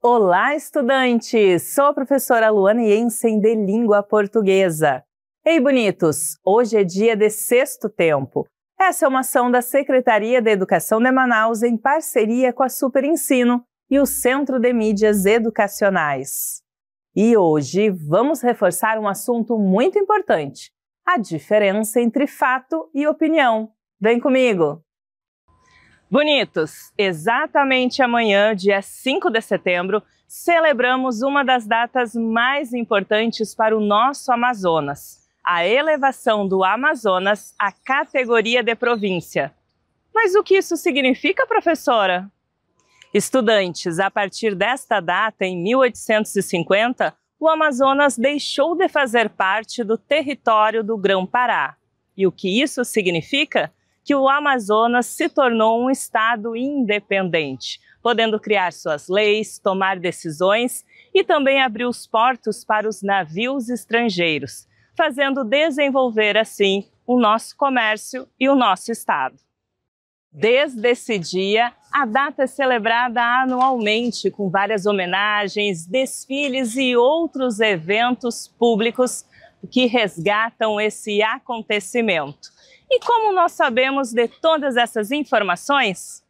Olá, estudantes! Sou a professora Luana Jensen de Língua Portuguesa. Ei, bonitos! Hoje é dia de Sexto Tempo. Essa é uma ação da Secretaria de Educação de Manaus em parceria com a Super Ensino e o Centro de Mídias Educacionais. E hoje vamos reforçar um assunto muito importante, a diferença entre fato e opinião. Vem comigo! Bonitos, exatamente amanhã, dia 5 de setembro, celebramos uma das datas mais importantes para o nosso Amazonas, a elevação do Amazonas à categoria de província. Mas o que isso significa, professora? Estudantes, a partir desta data, em 1850, o Amazonas deixou de fazer parte do território do Grão-Pará. E o que isso significa? Que o Amazonas se tornou um estado independente, podendo criar suas leis, tomar decisões e também abrir os portos para os navios estrangeiros, fazendo desenvolver assim o nosso comércio e o nosso estado. Desde esse dia, a data é celebrada anualmente com várias homenagens, desfiles e outros eventos públicos que resgatam esse acontecimento. E como nós sabemos de todas essas informações?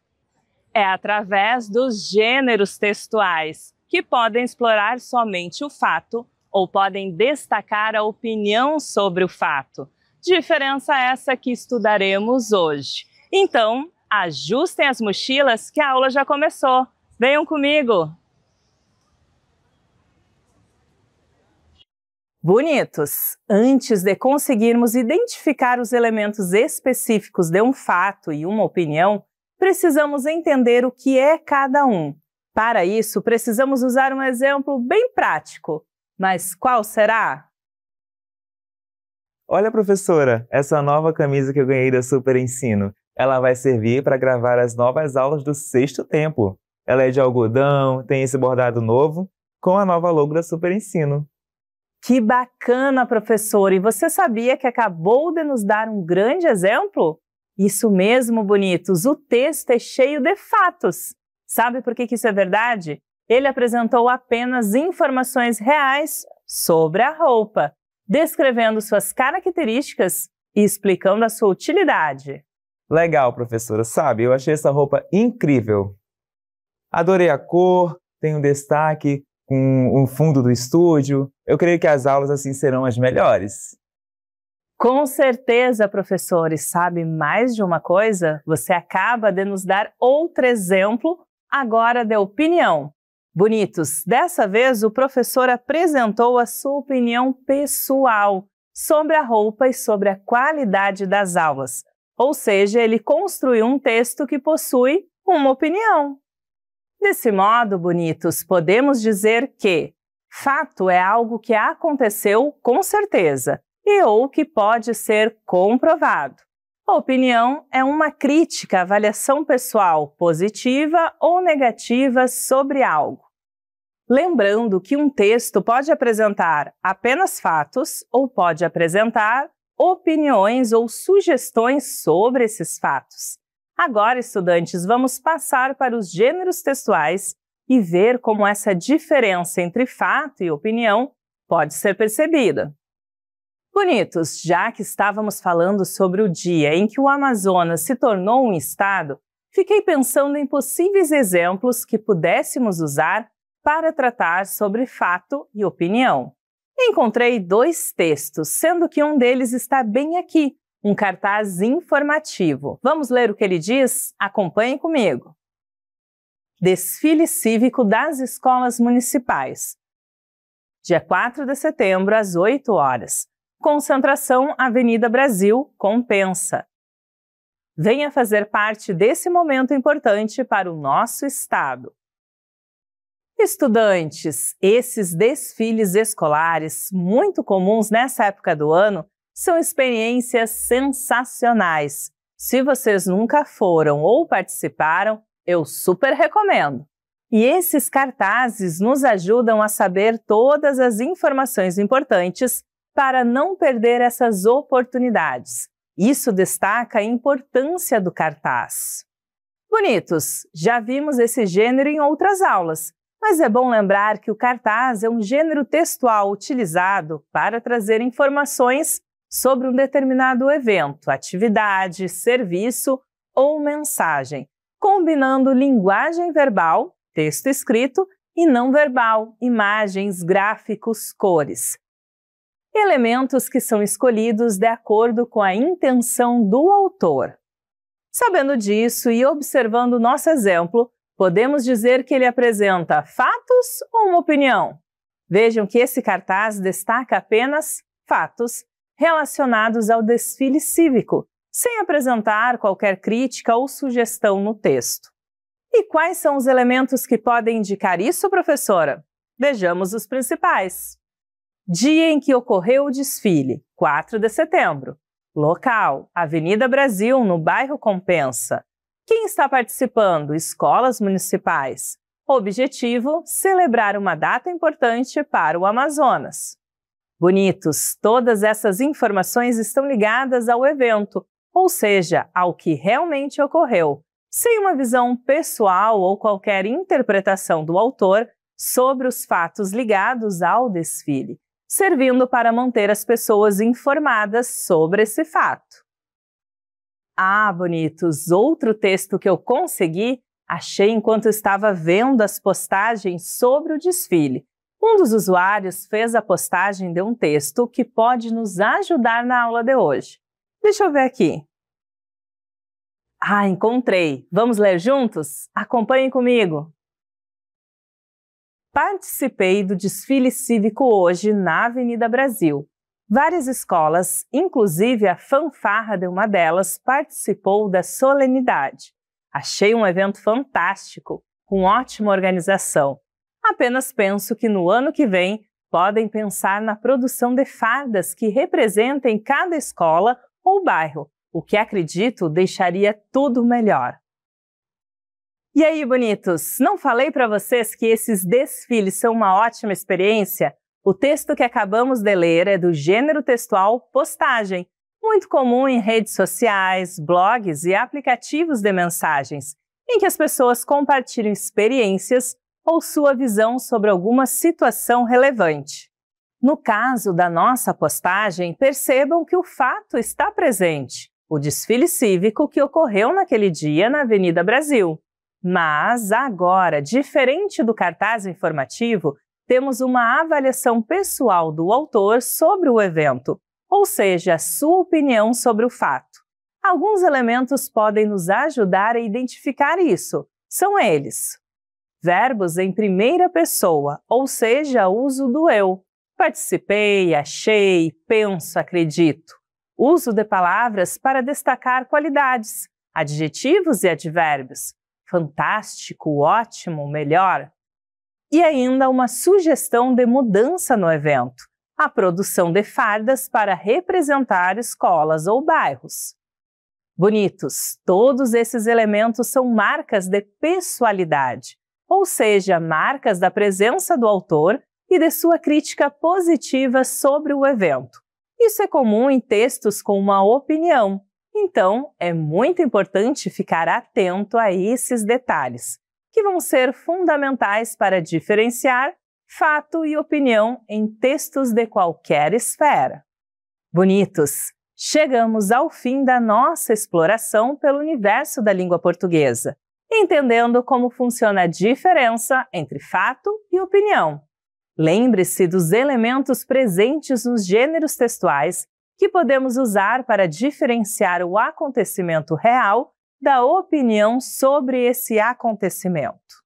É através dos gêneros textuais, que podem explorar somente o fato ou podem destacar a opinião sobre o fato. Diferença essa que estudaremos hoje. Então, ajustem as mochilas que a aula já começou. Venham comigo! Bonitos! Antes de conseguirmos identificar os elementos específicos de um fato e uma opinião, precisamos entender o que é cada um. Para isso, precisamos usar um exemplo bem prático. Mas qual será? Olha, professora, essa nova camisa que eu ganhei da Super Ensino. Ela vai servir para gravar as novas aulas do Sexto Tempo. Ela é de algodão, tem esse bordado novo, com a nova logo da Super Ensino. Que bacana, professor! E você sabia que acabou de nos dar um grande exemplo? Isso mesmo, bonitos! O texto é cheio de fatos. Sabe por que isso é verdade? Ele apresentou apenas informações reais sobre a roupa, descrevendo suas características e explicando a sua utilidade. Legal, professora. Sabe, eu achei essa roupa incrível. Adorei a cor, tem um destaque com o fundo do estúdio. Eu creio que as aulas assim serão as melhores. Com certeza, professor. E sabe mais de uma coisa? Você acaba de nos dar outro exemplo, agora de opinião. Bonitos, dessa vez o professor apresentou a sua opinião pessoal sobre a roupa e sobre a qualidade das aulas. Ou seja, ele construiu um texto que possui uma opinião. Desse modo, bonitos, podemos dizer que fato é algo que aconteceu com certeza e ou que pode ser comprovado. Opinião é uma crítica, avaliação pessoal positiva ou negativa sobre algo. Lembrando que um texto pode apresentar apenas fatos ou pode apresentar opiniões ou sugestões sobre esses fatos. Agora, estudantes, vamos passar para os gêneros textuais e ver como essa diferença entre fato e opinião pode ser percebida. Bonitos, já que estávamos falando sobre o dia em que o Amazonas se tornou um estado, fiquei pensando em possíveis exemplos que pudéssemos usar para tratar sobre fato e opinião. Encontrei dois textos, sendo que um deles está bem aqui, um cartaz informativo. Vamos ler o que ele diz? Acompanhe comigo. Desfile cívico das escolas municipais. Dia 4 de setembro, às 8 horas. Concentração Avenida Brasil, Compensa. Venha fazer parte desse momento importante para o nosso estado. Estudantes, esses desfiles escolares, muito comuns nessa época do ano, são experiências sensacionais. Se vocês nunca foram ou participaram, eu super recomendo. E esses cartazes nos ajudam a saber todas as informações importantes para não perder essas oportunidades. Isso destaca a importância do cartaz. Bonitos, já vimos esse gênero em outras aulas, Mas é bom lembrar que o cartaz é um gênero textual utilizado para trazer informações sobre um determinado evento, atividade, serviço ou mensagem, combinando linguagem verbal, texto escrito, e não verbal, imagens, gráficos, cores. Elementos que são escolhidos de acordo com a intenção do autor. Sabendo disso e observando nosso exemplo, podemos dizer que ele apresenta fatos ou uma opinião? Vejam que esse cartaz destaca apenas fatos relacionados ao desfile cívico, sem apresentar qualquer crítica ou sugestão no texto. E quais são os elementos que podem indicar isso, professora? Vejamos os principais. Dia em que ocorreu o desfile, 4 de setembro. Local, Avenida Brasil, no bairro Compensa. Quem está participando? Escolas municipais. Objetivo, celebrar uma data importante para o Amazonas. Bonitos, todas essas informações estão ligadas ao evento, ou seja, ao que realmente ocorreu, sem uma visão pessoal ou qualquer interpretação do autor sobre os fatos ligados ao desfile, servindo para manter as pessoas informadas sobre esse fato. Ah, bonitos, outro texto que eu consegui, achei enquanto estava vendo as postagens sobre o desfile. Um dos usuários fez a postagem de um texto que pode nos ajudar na aula de hoje. Deixa eu ver aqui. Ah, encontrei! Vamos ler juntos? Acompanhem comigo! Participei do desfile cívico hoje na Avenida Brasil. Várias escolas, inclusive a fanfarra de uma delas, participou da solenidade. Achei um evento fantástico, com ótima organização. Apenas penso que no ano que vem podem pensar na produção de fardas que representem cada escola ou bairro, o que acredito deixaria tudo melhor. E aí, bonitos, não falei para vocês que esses desfiles são uma ótima experiência? O texto que acabamos de ler é do gênero textual postagem, muito comum em redes sociais, blogs e aplicativos de mensagens, em que as pessoas compartilham experiências ou sua visão sobre alguma situação relevante. No caso da nossa postagem, percebam que o fato está presente, o desfile cívico que ocorreu naquele dia na Avenida Brasil. Mas agora, diferente do cartaz informativo, temos uma avaliação pessoal do autor sobre o evento, ou seja, a sua opinião sobre o fato. Alguns elementos podem nos ajudar a identificar isso. São eles: verbos em primeira pessoa, ou seja, uso do eu. Participei, achei, penso, acredito. Uso de palavras para destacar qualidades, adjetivos e advérbios. Fantástico, ótimo, melhor. E ainda uma sugestão de mudança no evento. A produção de fardas para representar escolas ou bairros. Bonitos, todos esses elementos são marcas de pessoalidade, ou seja, marcas da presença do autor e de sua crítica positiva sobre o evento. Isso é comum em textos com uma opinião, então é muito importante ficar atento a esses detalhes, que vão ser fundamentais para diferenciar fato e opinião em textos de qualquer esfera. Bonitos, chegamos ao fim da nossa exploração pelo universo da língua portuguesa, entendendo como funciona a diferença entre fato e opinião. Lembre-se dos elementos presentes nos gêneros textuais que podemos usar para diferenciar o acontecimento real da opinião sobre esse acontecimento.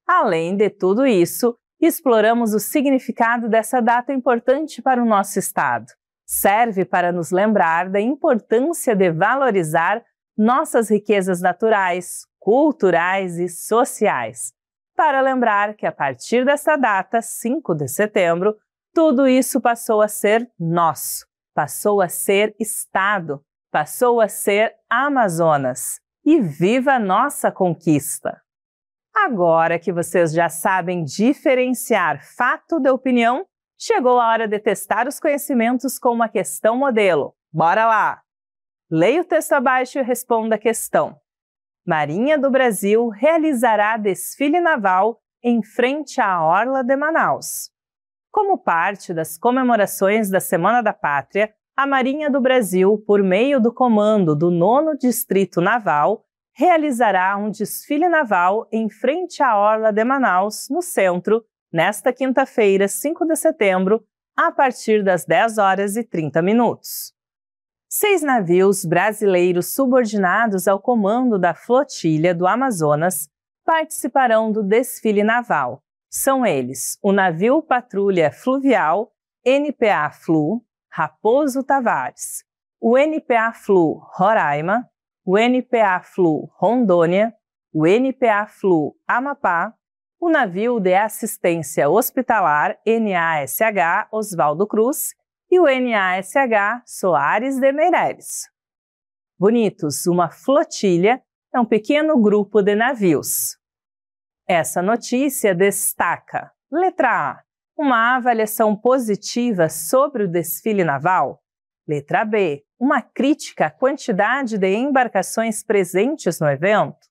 Além de tudo isso, exploramos o significado dessa data importante para o nosso estado. Serve para nos lembrar da importância de valorizar nossas riquezas naturais, culturais e sociais. Para lembrar que a partir dessa data, 5 de setembro, tudo isso passou a ser nosso, passou a ser Estado, passou a ser Amazonas. E viva a nossa conquista! Agora que vocês já sabem diferenciar fato de opinião, chegou a hora de testar os conhecimentos com uma questão modelo. Bora lá! Leia o texto abaixo e responda a questão. Marinha do Brasil realizará desfile naval em frente à Orla de Manaus. Como parte das comemorações da Semana da Pátria, a Marinha do Brasil, por meio do comando do 9º Distrito Naval, realizará um desfile naval em frente à Orla de Manaus, no centro, nesta quinta-feira, 5 de setembro, a partir das 10h30. 6 navios brasileiros subordinados ao comando da Flotilha do Amazonas participarão do desfile naval. São eles o navio Patrulha Fluvial NPA Flu, Raposo Tavares, o NPA Flu Roraima, o NPA Flu Rondônia, o NPA Flu Amapá, o navio de assistência hospitalar NASH Oswaldo Cruz e o NASH Soares de Meireles. Bonitos, uma flotilha é um pequeno grupo de navios. Essa notícia destaca, letra A, uma avaliação positiva sobre o desfile naval. Letra B, uma crítica à quantidade de embarcações presentes no evento.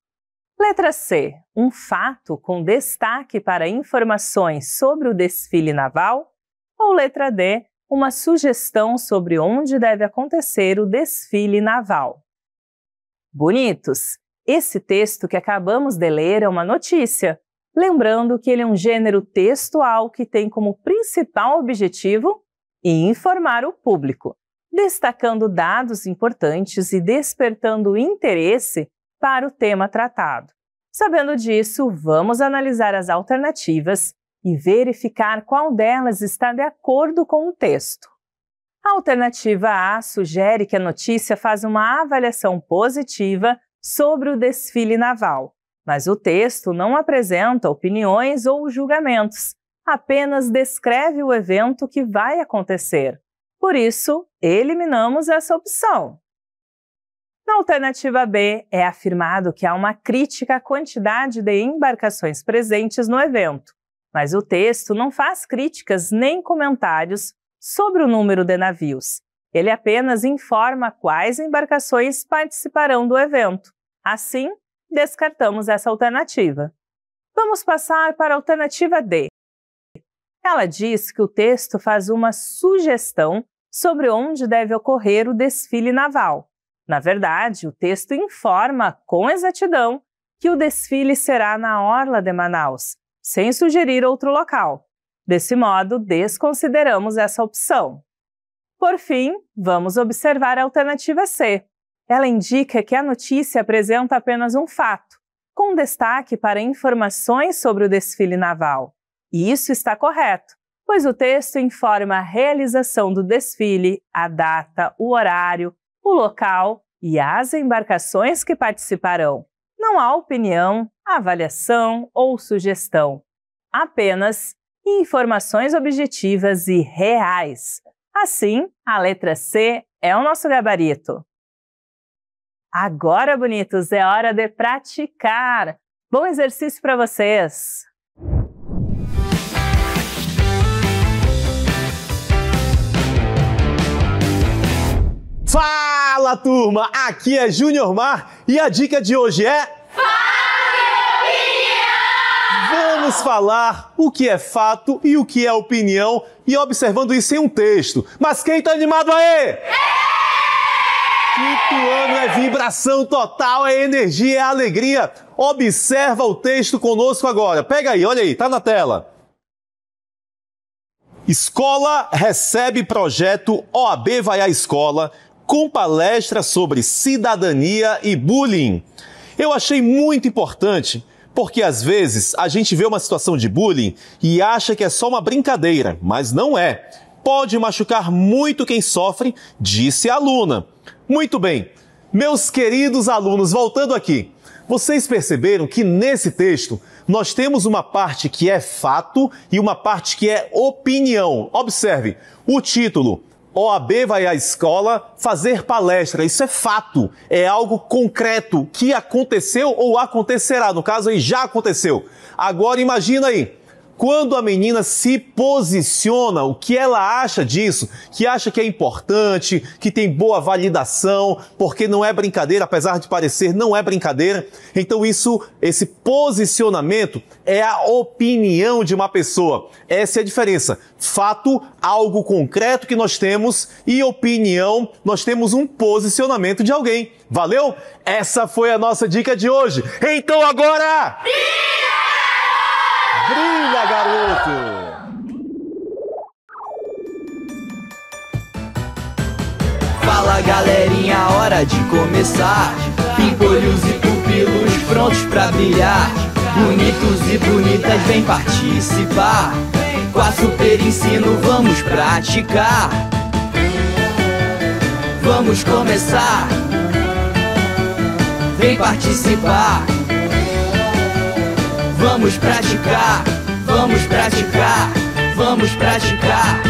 Letra C, um fato com destaque para informações sobre o desfile naval. Ou letra D, uma sugestão sobre onde deve acontecer o desfile naval. Bonitos! Esse texto que acabamos de ler é uma notícia, lembrando que ele é um gênero textual que tem como principal objetivo informar o público, destacando dados importantes e despertando interesse para o tema tratado. Sabendo disso, vamos analisar as alternativas e verificar qual delas está de acordo com o texto. A alternativa A sugere que a notícia faz uma avaliação positiva sobre o desfile naval, mas o texto não apresenta opiniões ou julgamentos, apenas descreve o evento que vai acontecer. Por isso, eliminamos essa opção. Na alternativa B, é afirmado que há uma crítica à quantidade de embarcações presentes no evento, mas o texto não faz críticas nem comentários sobre o número de navios. Ele apenas informa quais embarcações participarão do evento. Assim, descartamos essa alternativa. Vamos passar para a alternativa D. Ela diz que o texto faz uma sugestão sobre onde deve ocorrer o desfile naval. Na verdade, o texto informa com exatidão que o desfile será na Orla de Manaus, sem sugerir outro local. Desse modo, desconsideramos essa opção. Por fim, vamos observar a alternativa C. Ela indica que a notícia apresenta apenas um fato, com destaque para informações sobre o desfile naval. E isso está correto, pois o texto informa a realização do desfile, a data, o horário, o local e as embarcações que participarão. Não há opinião, avaliação ou sugestão. Apenas informações objetivas e reais. Assim, a letra C é o nosso gabarito. Agora, bonitos, é hora de praticar! Bom exercício para vocês! Fala, turma! Aqui é Júnior Mar e a dica de hoje é... Vamos falar o que é fato e o que é opinião e observando isso em um texto. Mas quem tá animado aí? Quinto ano é vibração total, é energia, é alegria. Observa o texto conosco agora. Pega aí, olha aí, tá na tela. Escola recebe projeto OAB vai à escola com palestra sobre cidadania e bullying. Eu achei muito importante, porque às vezes a gente vê uma situação de bullying e acha que é só uma brincadeira, mas não é. Pode machucar muito quem sofre, disse a aluna. Muito bem, meus queridos alunos, voltando aqui, vocês perceberam que nesse texto nós temos uma parte que é fato e uma parte que é opinião. Observe, o título, OAB vai à escola fazer palestra, isso é fato, é algo concreto que aconteceu ou acontecerá, no caso aí já aconteceu. Agora imagina aí, Quando a menina se posiciona, o que ela acha disso, que acha que é importante, que tem boa validação, porque não é brincadeira, apesar de parecer, não é brincadeira. Então esse posicionamento é a opinião de uma pessoa. Essa é a diferença. Fato, algo concreto que nós temos, e opinião, nós temos um posicionamento de alguém. Valeu? Essa foi a nossa dica de hoje. Então agora... Brilha, garoto! Fala, galerinha, hora de começar. Pimpolhos e pupilos prontos pra brilhar. Bonitos e bonitas, vem participar. Com a Super Ensino vamos praticar. Vamos começar. Vem participar. Vamos praticar, vamos praticar, vamos praticar.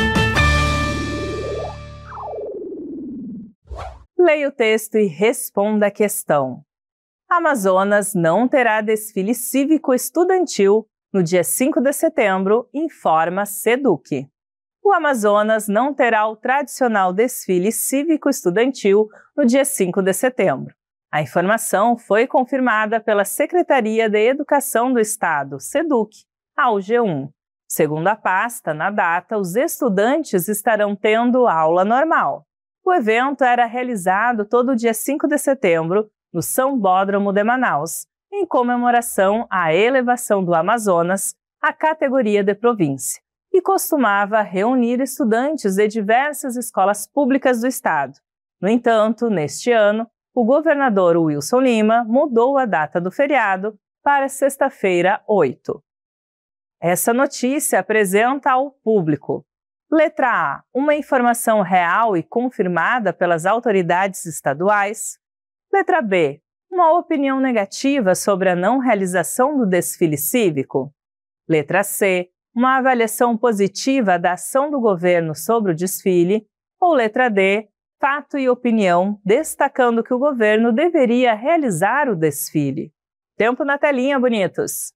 Leia o texto e responda a questão. Amazonas não terá desfile cívico-estudantil no dia 5 de setembro, informa SEDUC. O Amazonas não terá o tradicional desfile cívico-estudantil no dia 5 de setembro. A informação foi confirmada pela Secretaria de Educação do Estado, SEDUC, ao G1. Segundo a pasta, na data, os estudantes estarão tendo aula normal. O evento era realizado todo dia 5 de setembro, no Sambódromo de Manaus, em comemoração à elevação do Amazonas à categoria de província, e costumava reunir estudantes de diversas escolas públicas do estado. No entanto, neste ano, o governador Wilson Lima mudou a data do feriado para sexta-feira, 8. Essa notícia apresenta ao público: letra A, uma informação real e confirmada pelas autoridades estaduais. Letra B, uma opinião negativa sobre a não realização do desfile cívico. Letra C, uma avaliação positiva da ação do governo sobre o desfile. Ou letra D, fato e opinião, destacando que o governo deveria realizar o desfile. Tempo na telinha, bonitos!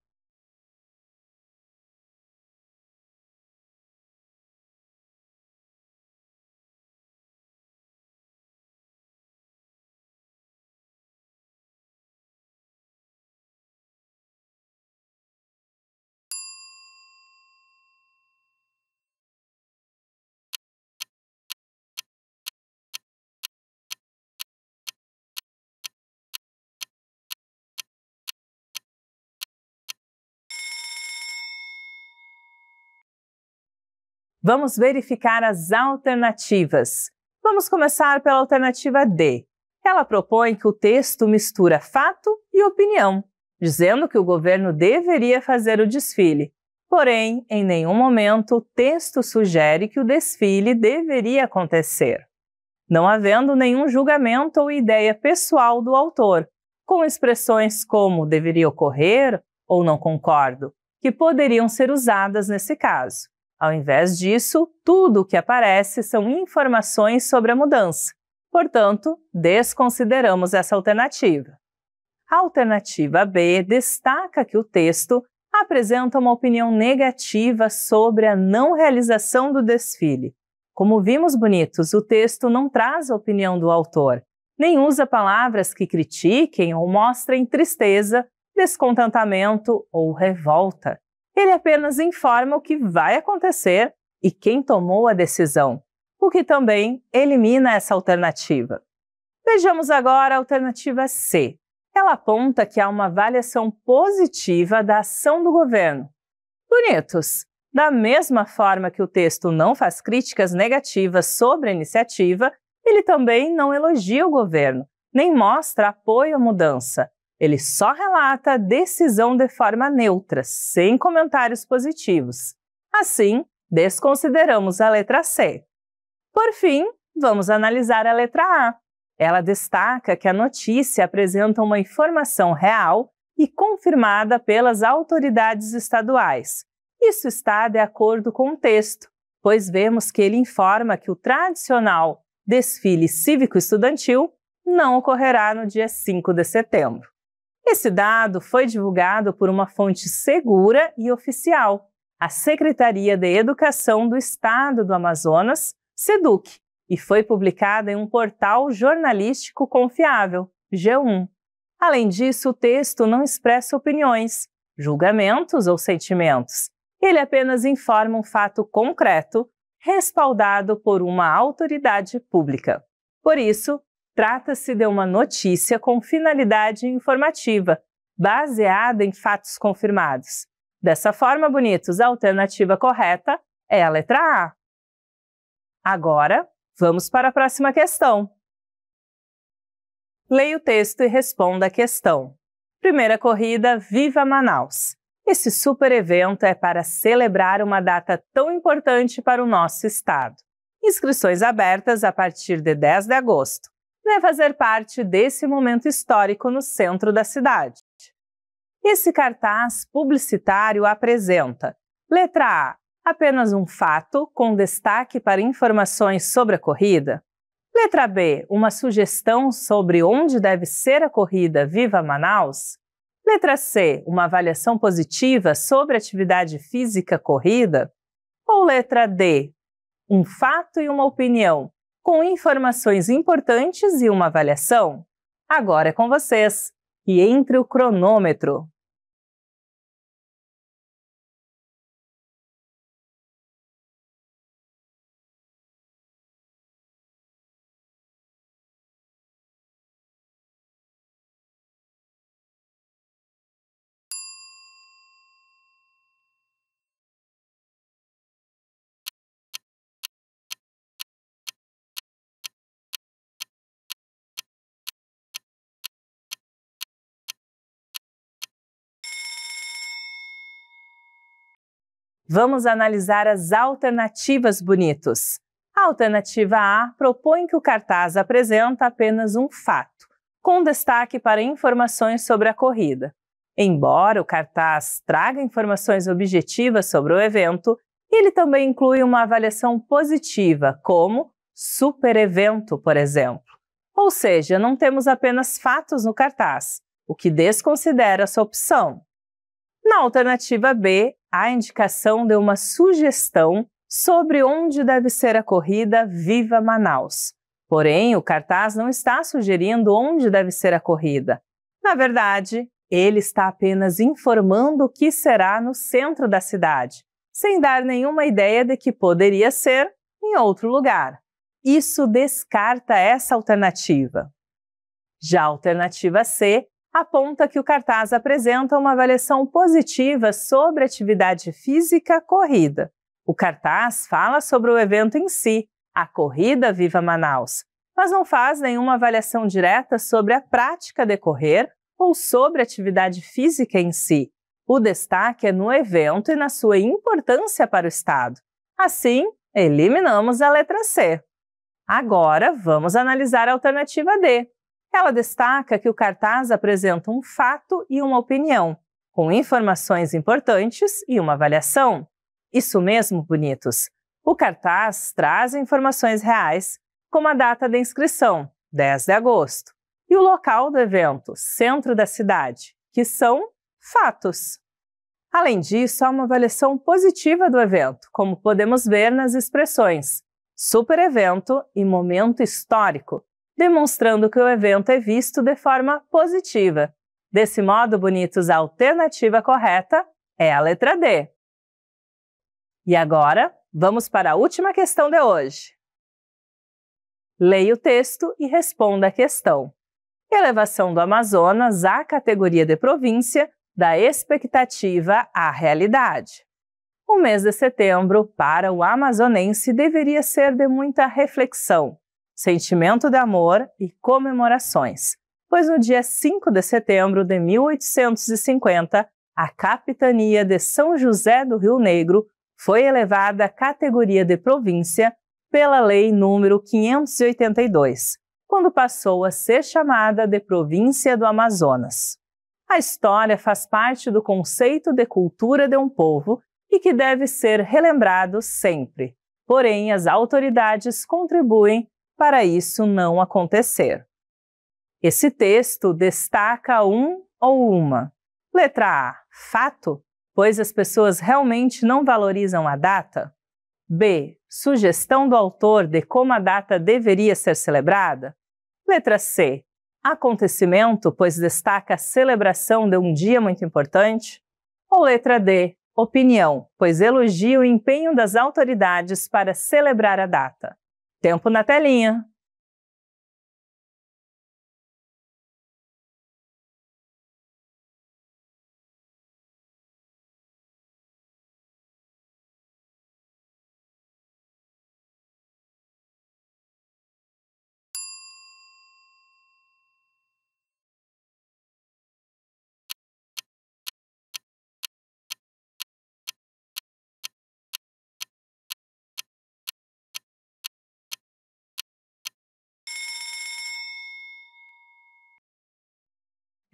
Vamos verificar as alternativas. Vamos começar pela alternativa D. Ela propõe que o texto mistura fato e opinião, dizendo que o governo deveria fazer o desfile. Porém, em nenhum momento o texto sugere que o desfile deveria acontecer, não havendo nenhum julgamento ou ideia pessoal do autor, com expressões como deveria ocorrer ou não concordo, que poderiam ser usadas nesse caso. Ao invés disso, tudo o que aparece são informações sobre a mudança. Portanto, desconsideramos essa alternativa. A alternativa B destaca que o texto apresenta uma opinião negativa sobre a não realização do desfile. Como vimos, bonitos, o texto não traz a opinião do autor, nem usa palavras que critiquem ou mostrem tristeza, descontentamento ou revolta. Ele apenas informa o que vai acontecer e quem tomou a decisão, o que também elimina essa alternativa. Vejamos agora a alternativa C. Ela aponta que há uma avaliação positiva da ação do governo. Bonitos! Da mesma forma que o texto não faz críticas negativas sobre a iniciativa, ele também não elogia o governo, nem mostra apoio à mudança. Ele só relata a decisão de forma neutra, sem comentários positivos. Assim, desconsideramos a letra C. Por fim, vamos analisar a letra A. Ela destaca que a notícia apresenta uma informação real e confirmada pelas autoridades estaduais. Isso está de acordo com o texto, pois vemos que ele informa que o tradicional desfile cívico-estudantil não ocorrerá no dia 5 de setembro. Esse dado foi divulgado por uma fonte segura e oficial, a Secretaria de Educação do Estado do Amazonas, SEDUC, e foi publicada em um portal jornalístico confiável, G1. Além disso, o texto não expressa opiniões, julgamentos ou sentimentos. Ele apenas informa um fato concreto, respaldado por uma autoridade pública. Por isso, trata-se de uma notícia com finalidade informativa, baseada em fatos confirmados. Dessa forma, bonitos, a alternativa correta é a letra A. Agora, vamos para a próxima questão. Leia o texto e responda a questão. Primeira corrida, Viva Manaus! Esse super evento é para celebrar uma data tão importante para o nosso estado. Inscrições abertas a partir de 10 de agosto. Vem fazer parte desse momento histórico no centro da cidade. Esse cartaz publicitário apresenta: letra A, apenas um fato com destaque para informações sobre a corrida. Letra B, uma sugestão sobre onde deve ser a corrida Viva Manaus. Letra C, uma avaliação positiva sobre a atividade física corrida. Ou letra D, um fato e uma opinião, com informações importantes e uma avaliação? Agora é com vocês. E entre o cronômetro. Vamos analisar as alternativas, bonitos. A alternativa A propõe que o cartaz apresenta apenas um fato, com destaque para informações sobre a corrida. Embora o cartaz traga informações objetivas sobre o evento, ele também inclui uma avaliação positiva, como super evento, por exemplo. Ou seja, não temos apenas fatos no cartaz, o que desconsidera essa opção. Na alternativa B, há a indicação de uma sugestão sobre onde deve ser a corrida Viva Manaus. Porém, o cartaz não está sugerindo onde deve ser a corrida. Na verdade, ele está apenas informando o que será no centro da cidade, sem dar nenhuma ideia de que poderia ser em outro lugar. Isso descarta essa alternativa. Já a alternativa C aponta que o cartaz apresenta uma avaliação positiva sobre a atividade física corrida. O cartaz fala sobre o evento em si, a corrida Viva Manaus, mas não faz nenhuma avaliação direta sobre a prática de correr ou sobre a atividade física em si. O destaque é no evento e na sua importância para o Estado. Assim, eliminamos a letra C. Agora, vamos analisar a alternativa D. Ela destaca que o cartaz apresenta um fato e uma opinião, com informações importantes e uma avaliação. Isso mesmo, bonitos! O cartaz traz informações reais, como a data da inscrição, 10 de agosto, e o local do evento, centro da cidade, que são fatos. Além disso, há uma avaliação positiva do evento, como podemos ver nas expressões super evento e momento histórico, demonstrando que o evento é visto de forma positiva. Desse modo, bonitos, a alternativa correta é a letra D. E agora, vamos para a última questão de hoje. Leia o texto e responda a questão. Elevação do Amazonas à categoria de província, da expectativa à realidade. O mês de setembro, para o amazonense, deveria ser de muita reflexão, sentimento de amor e comemorações, pois no dia 5 de setembro de 1850, a capitania de São José do Rio Negro foi elevada à categoria de província pela Lei nº 582, quando passou a ser chamada de Província do Amazonas. A história faz parte do conceito de cultura de um povo e que deve ser relembrado sempre, porém as autoridades contribuem para isso não acontecer. Esse texto destaca um ou uma. Letra A, fato, pois as pessoas realmente não valorizam a data? B. Sugestão do autor de como a data deveria ser celebrada? Letra C. Acontecimento, pois destaca a celebração de um dia muito importante? Ou letra D. Opinião, pois elogia o empenho das autoridades para celebrar a data? Tempo na telinha.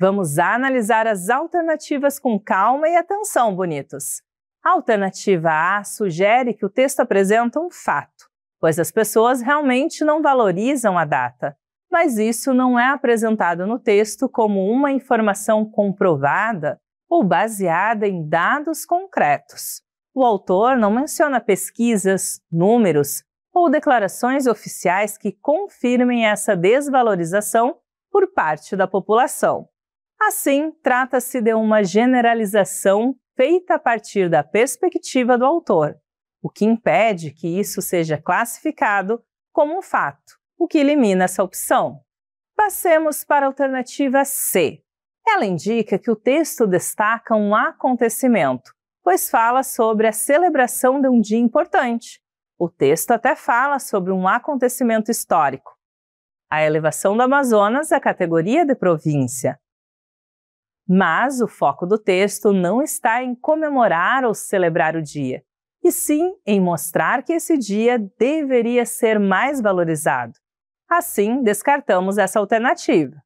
Vamos analisar as alternativas com calma e atenção, bonitos. A alternativa A sugere que o texto apresenta um fato, pois as pessoas realmente não valorizam a data, mas isso não é apresentado no texto como uma informação comprovada ou baseada em dados concretos. O autor não menciona pesquisas, números ou declarações oficiais que confirmem essa desvalorização por parte da população. Assim, trata-se de uma generalização feita a partir da perspectiva do autor, o que impede que isso seja classificado como um fato, o que elimina essa opção. Passemos para a alternativa C. Ela indica que o texto destaca um acontecimento, pois fala sobre a celebração de um dia importante. O texto até fala sobre um acontecimento histórico, a elevação do Amazonas à categoria de província. Mas o foco do texto não está em comemorar ou celebrar o dia, e sim em mostrar que esse dia deveria ser mais valorizado. Assim, descartamos essa alternativa.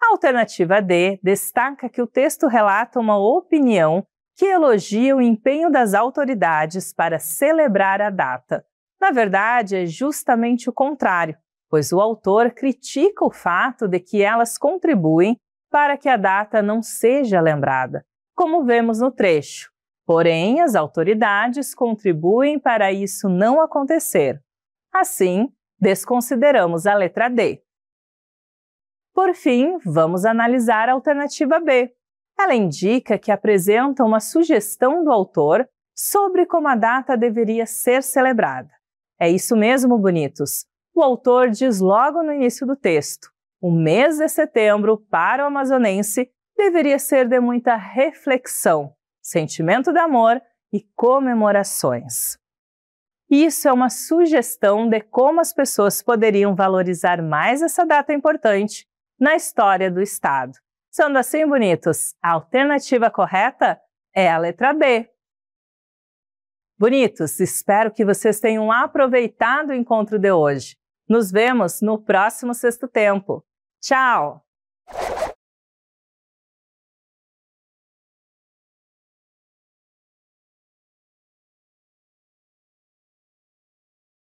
A alternativa D destaca que o texto relata uma opinião que elogia o empenho das autoridades para celebrar a data. Na verdade, é justamente o contrário, pois o autor critica o fato de que elas contribuem para que a data não seja lembrada, como vemos no trecho. Porém, as autoridades contribuem para isso não acontecer. Assim, desconsideramos a letra D. Por fim, vamos analisar a alternativa B. Ela indica que apresenta uma sugestão do autor sobre como a data deveria ser celebrada. É isso mesmo, bonitos. O autor diz logo no início do texto: o mês de setembro, para o amazonense, deveria ser de muita reflexão, sentimento de amor e comemorações. Isso é uma sugestão de como as pessoas poderiam valorizar mais essa data importante na história do Estado. Sendo assim, bonitos, a alternativa correta é a letra B. Bonitos, espero que vocês tenham aproveitado o encontro de hoje. Nos vemos no próximo Sexto Tempo. Tchau!